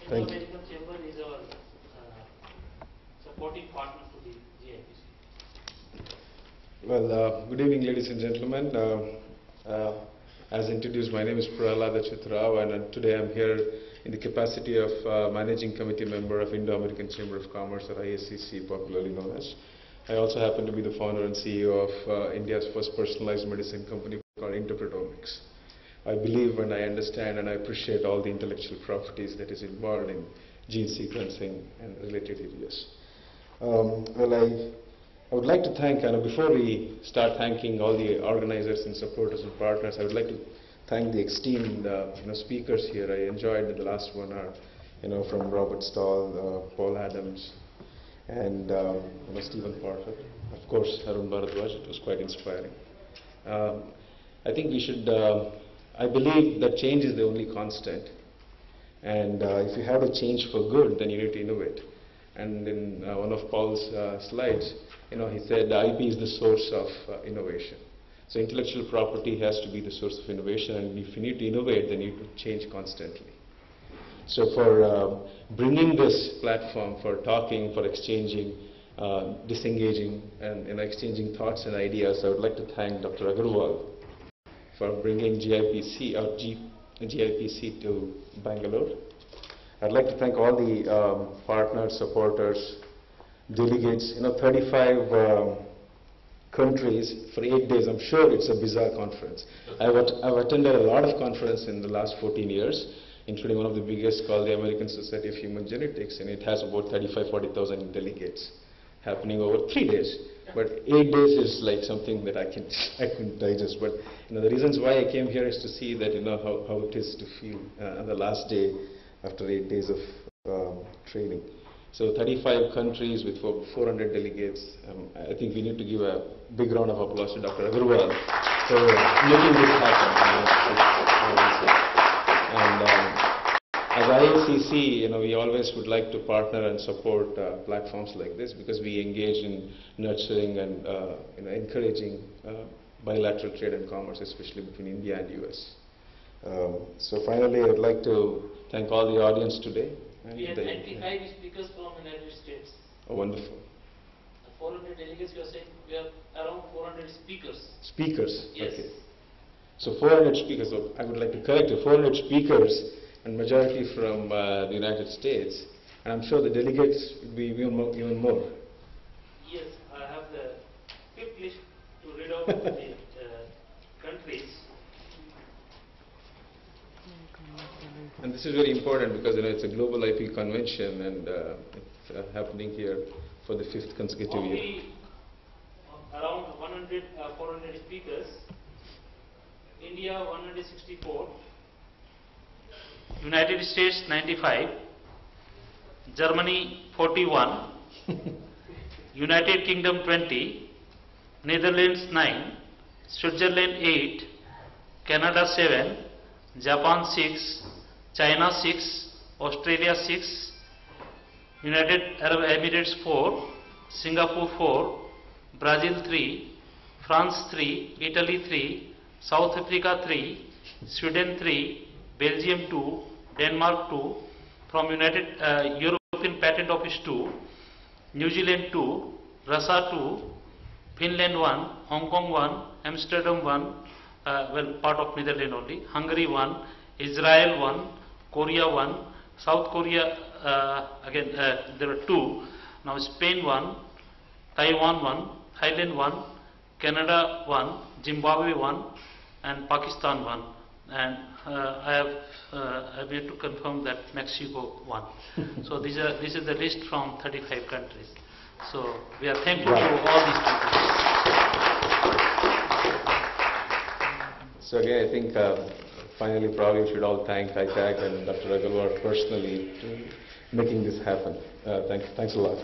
Thank you. Indo-American Chamber is our supporting partner to the GIPC. Well, good evening, ladies and gentlemen. As introduced, my name is Prahalad Achyut Rao, and today I'm here in the capacity of Managing Committee Member of Indo-American Chamber of Commerce, or IACC, popularly known as. I also happen to be the founder and CEO of India's first personalized medicine company called Interpretomics. I believe and I understand and I appreciate all the intellectual properties that is involved in gene sequencing and related areas. I would like to thank, before we start thanking all the organizers and supporters and partners, I would like to thank the esteemed speakers here. I enjoyed the last 1 hour, from Robert Stahl, Paul Adams, and Stephen Parker. Of course, Arun Bharadwaj. It was quite inspiring. I think we should, I believe that change is the only constant. And if you have to change for good, then you need to innovate. And in one of Paul's slides, he said IP is the source of innovation. So intellectual property has to be the source of innovation, and if you need to innovate, then you need to change constantly. So for bringing this platform, for talking, for exchanging, disengaging, and exchanging thoughts and ideas, I would like to thank Dr. Agarwal for bringing GIPC to Bangalore. I'd like to thank all the partners, supporters, delegates, 35 countries for 8 days. I'm sure it's a bizarre conference. I've attended a lot of conferences in the last 14 years, including one of the biggest called the American Society of Human Genetics, and it has about 40,000 delegates happening over 3 days. But 8 days is like something that I couldn't digest. But the reasons why I came here is to see that how it is to feel on the last day after 8 days of training. So 35 countries with 400 delegates. I think we need to give a big round of applause to Dr. Agarwal for making this happen. And as IACC, we always would like to partner and support platforms like this, because we engage in nurturing and encouraging bilateral trade and commerce, especially between India and US. So finally, I would like to thank all the audience today. We have 95 speakers from United States. Oh, wonderful. 400 delegates, you are saying we have around 400 speakers. Speakers? Yes. Okay. So 400 speakers, so I would like to correct you, 400 speakers, and majority from the United States. And I'm sure the delegates will be even more. Yes, I have the fifth list to read out the countries. And this is very important because it's a global IP convention, and it's happening here for the 5th consecutive year. Around 400 speakers. India 164, United States 95, Germany 41, United Kingdom 20, Netherlands 9, Switzerland 8, Canada 7, Japan 6, China 6, Australia 6, United Arab Emirates 4, Singapore 4, Brazil 3, France 3, Italy 3, South Africa 3, Sweden 3, Belgium 2, Denmark 2, from European Patent Office 2, New Zealand 2, Russia 2, Finland 1, Hong Kong 1, Amsterdam 1, part of Netherlands only, Hungary 1, Israel 1, Korea 1, South Korea again there are 2, now Spain 1, Taiwan 1, Thailand 1, Canada 1, Zimbabwe 1, and Pakistan 1, and I've yet to confirm that Mexico 1. So this is the list from 35 countries. So we are thankful to all these people. So again, I think finally probably we should all thank ITAC and Dr. Agarwal personally to making this happen. Thanks a lot.